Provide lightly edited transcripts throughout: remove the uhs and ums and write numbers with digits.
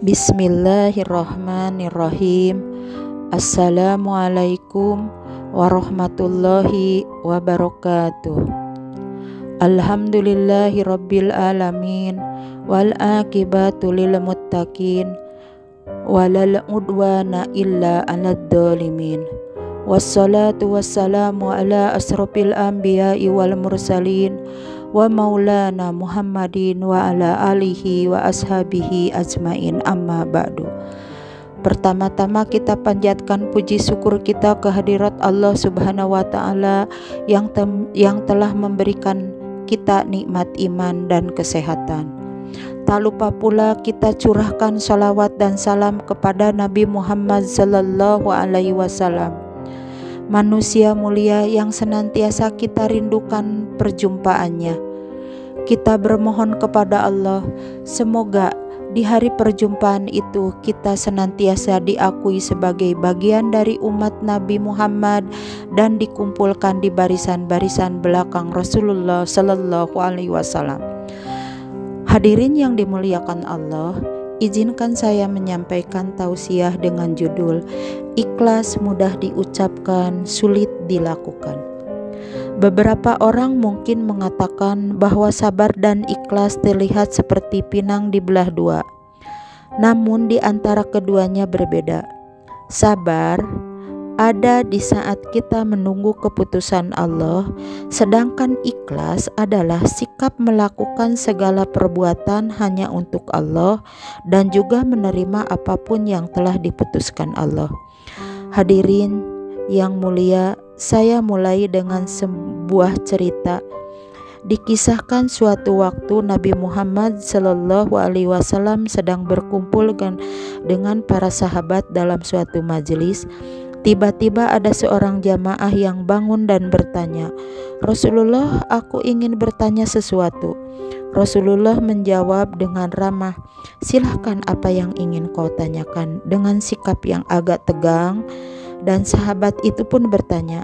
Bismillahirrahmanirrahim. Assalamualaikum warahmatullahi wabarakatuh. Alhamdulillahi rabbil alamin, wal aqibatu lil muttaqin, walal udwana illa 'alad dzalimin. Wassalatu wassalamu ala asrofil anbiya'i wal mursalin wa maulana Muhammadin wa ala alihi wa ashabihi ajmain, amma ba'du. Pertama-tama kita panjatkan puji syukur kita kehadirat Allah Subhanahu wa Ta'ala yang telah memberikan kita nikmat iman dan kesehatan. Tak lupa pula kita curahkan salawat dan salam kepada Nabi Muhammad sallallahu alaihi wasallam, manusia mulia yang senantiasa kita rindukan perjumpaannya. Kita bermohon kepada Allah, semoga di hari perjumpaan itu kita senantiasa diakui sebagai bagian dari umat Nabi Muhammad dan dikumpulkan di barisan-barisan belakang Rasulullah sallallahu alaihi wasallam. Hadirin yang dimuliakan Allah, izinkan saya menyampaikan tausiah dengan judul Ikhlas mudah diucapkan, sulit dilakukan. Beberapa orang mungkin mengatakan bahwa sabar dan ikhlas terlihat seperti pinang dibelah dua. Namun di antara keduanya berbeda. Sabar ada di saat kita menunggu keputusan Allah, sedangkan ikhlas adalah sikap melakukan segala perbuatan hanya untuk Allah dan juga menerima apapun yang telah diputuskan Allah. Hadirin yang mulia, saya mulai dengan sebuah cerita. Dikisahkan suatu waktu Nabi Muhammad sallallahu alaihi wasallam sedang berkumpul dengan para sahabat dalam suatu majelis. Tiba-tiba ada seorang jamaah yang bangun dan bertanya, "Rasulullah, aku ingin bertanya sesuatu." Rasulullah menjawab dengan ramah, "Silahkan, apa yang ingin kau tanyakan?" Dengan sikap yang agak tegang, dan sahabat itu pun bertanya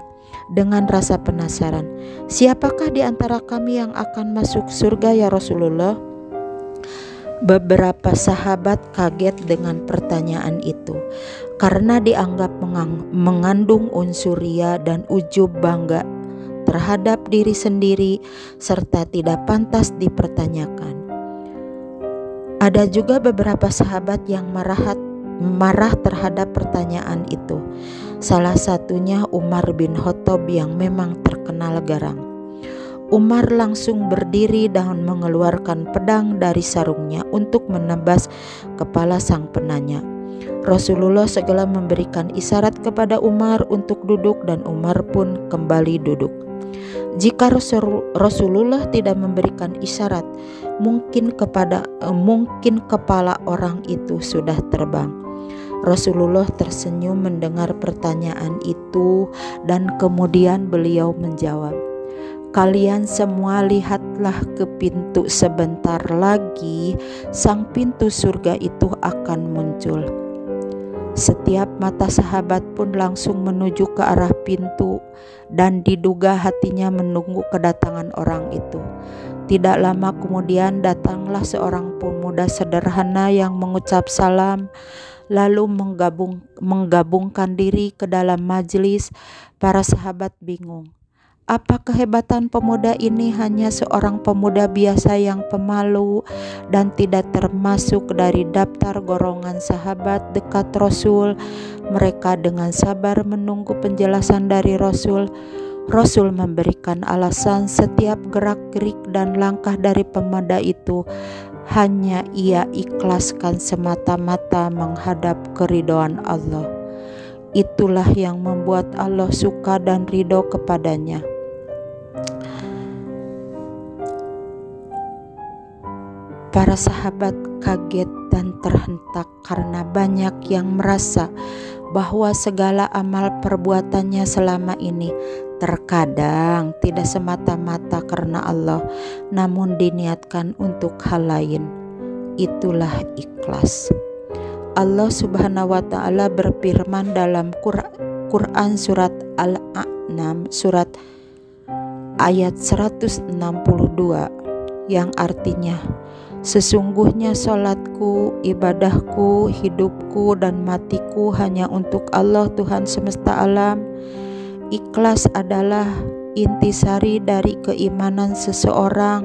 dengan rasa penasaran, "Siapakah di antara kami yang akan masuk surga ya Rasulullah?" Beberapa sahabat kaget dengan pertanyaan itu karena dianggap mengandung unsur ria dan ujub bangga terhadap diri sendiri serta tidak pantas dipertanyakan. Ada juga beberapa sahabat yang marah terhadap pertanyaan itu. Salah satunya Umar bin Khattab yang memang terkenal garang. Umar langsung berdiri dan mengeluarkan pedang dari sarungnya untuk menebas kepala sang penanya. Rasulullah segera memberikan isyarat kepada Umar untuk duduk dan Umar pun kembali duduk. Jika Rasulullah tidak memberikan isyarat, mungkin kepala orang itu sudah terbang. Rasulullah tersenyum mendengar pertanyaan itu dan kemudian beliau menjawab, "Kalian semua lihatlah ke pintu, sebentar lagi sang pintu surga itu akan muncul." Setiap mata sahabat pun langsung menuju ke arah pintu dan diduga hatinya menunggu kedatangan orang itu. Tidak lama kemudian datanglah seorang pemuda sederhana yang mengucap salam lalu menggabungkan diri ke dalam majelis. Para sahabat bingung. Apa kehebatan pemuda ini? Hanya seorang pemuda biasa yang pemalu dan tidak termasuk dari daftar golongan sahabat dekat Rasul. Mereka dengan sabar menunggu penjelasan dari Rasul. Rasul memberikan alasan setiap gerak-gerik dan langkah dari pemuda itu hanya ia ikhlaskan semata-mata menghadap keridhaan Allah. Itulah yang membuat Allah suka dan ridho kepadanya. Para sahabat kaget dan terhentak karena banyak yang merasa bahwa segala amal perbuatannya selama ini terkadang tidak semata-mata karena Allah, namun diniatkan untuk hal lain. Itulah ikhlas. Allah Subhanahu wa Ta'ala berfirman dalam Quran surat Al-A'nam surat ayat 162, yang artinya, sesungguhnya sholatku, ibadahku, hidupku, dan matiku hanya untuk Allah Tuhan semesta alam. Ikhlas adalah intisari dari keimanan seseorang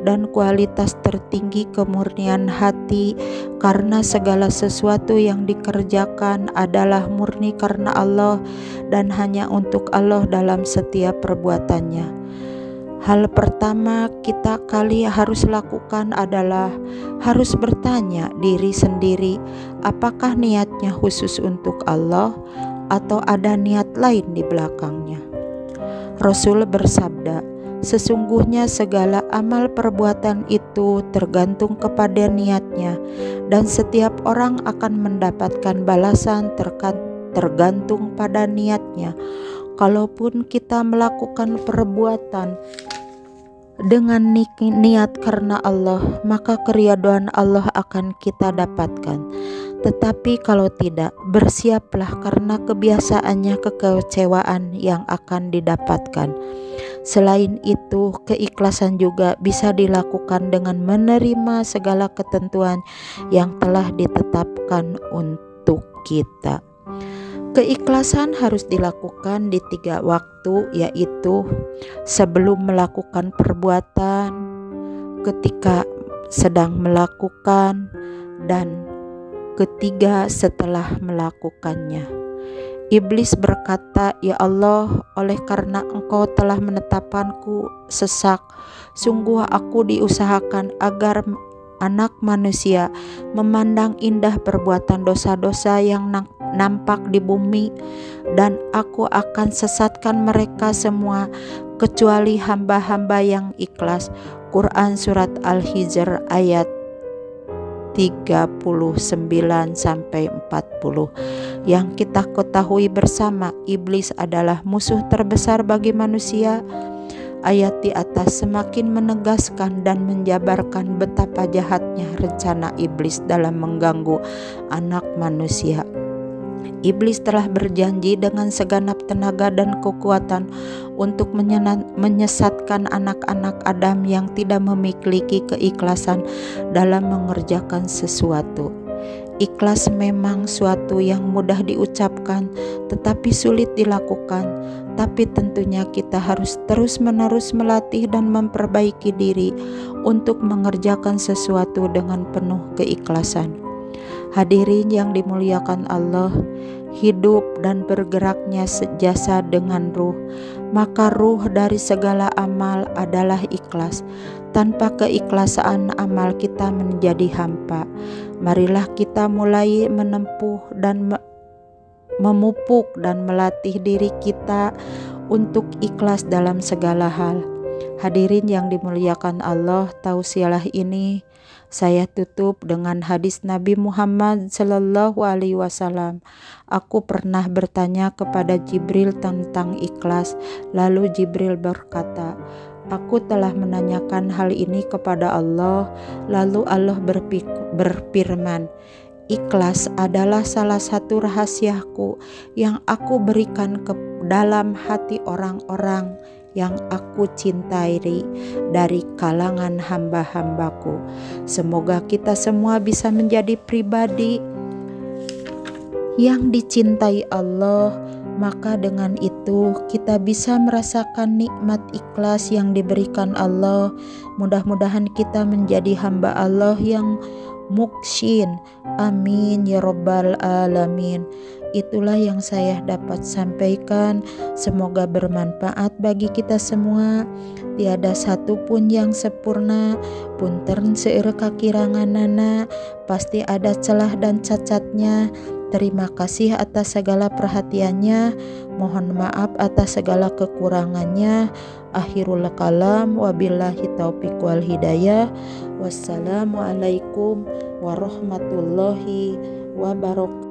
dan kualitas tertinggi kemurnian hati, karena segala sesuatu yang dikerjakan adalah murni karena Allah dan hanya untuk Allah dalam setiap perbuatannya. Hal pertama kita harus lakukan adalah harus bertanya diri sendiri, apakah niatnya khusus untuk Allah atau ada niat lain di belakangnya. Rasul bersabda, sesungguhnya segala amal perbuatan itu tergantung kepada niatnya, dan setiap orang akan mendapatkan balasan tergantung pada niatnya. Kalaupun kita melakukan perbuatan dengan niat karena Allah, maka keridhaan Allah akan kita dapatkan. Tetapi kalau tidak, bersiaplah karena kebiasaannya kekecewaan yang akan didapatkan. Selain itu, keikhlasan juga bisa dilakukan dengan menerima segala ketentuan yang telah ditetapkan untuk kita. Keikhlasan harus dilakukan di 3 waktu, yaitu sebelum melakukan perbuatan, ketika sedang melakukan, dan ketiga setelah melakukannya. Iblis berkata, "Ya Allah, oleh karena Engkau telah menetapkanku sesak, sungguh aku diusahakan agar anak manusia memandang indah perbuatan dosa-dosa yang nampak di bumi, dan aku akan sesatkan mereka semua kecuali hamba-hamba yang ikhlas." Quran Surat Al-Hijr ayat 39-40. Yang kita ketahui bersama, iblis adalah musuh terbesar bagi manusia. Ayat di atas semakin menegaskan dan menjabarkan betapa jahatnya rencana iblis dalam mengganggu anak manusia. Iblis telah berjanji dengan segenap tenaga dan kekuatan untuk menyesatkan anak-anak Adam yang tidak memiliki keikhlasan dalam mengerjakan sesuatu. Ikhlas memang suatu yang mudah diucapkan tetapi sulit dilakukan. Tapi tentunya kita harus terus-menerus melatih dan memperbaiki diri untuk mengerjakan sesuatu dengan penuh keikhlasan. Hadirin yang dimuliakan Allah, hidup dan bergeraknya sejasa dengan ruh, maka ruh dari segala amal adalah ikhlas. Tanpa keikhlasan amal kita menjadi hampa. Marilah kita mulai menempuh dan memupuk dan melatih diri kita untuk ikhlas dalam segala hal. Hadirin yang dimuliakan Allah, tausiah ini saya tutup dengan hadis Nabi Muhammad SAW. Aku pernah bertanya kepada Jibril tentang ikhlas. Lalu Jibril berkata, aku telah menanyakan hal ini kepada Allah. Lalu Allah berfirman, ikhlas adalah salah satu rahasiaku yang aku berikan ke dalam hati orang-orang yang aku cintai dari kalangan hamba-hambaku. Semoga kita semua bisa menjadi pribadi yang dicintai Allah, maka dengan itu kita bisa merasakan nikmat ikhlas yang diberikan Allah. Mudah-mudahan kita menjadi hamba Allah yang mukhsin. Amin ya rabbal alamin. Itulah yang saya dapat sampaikan. Semoga bermanfaat bagi kita semua. Tiada satu pun yang sempurna. Punten seueur kakiranganana, pasti ada celah dan cacatnya. Terima kasih atas segala perhatiannya. Mohon maaf atas segala kekurangannya. Akhirul kalam, wabillahi taufiq wal hidayah. Wassalamualaikum warahmatullahi wabarakatuh.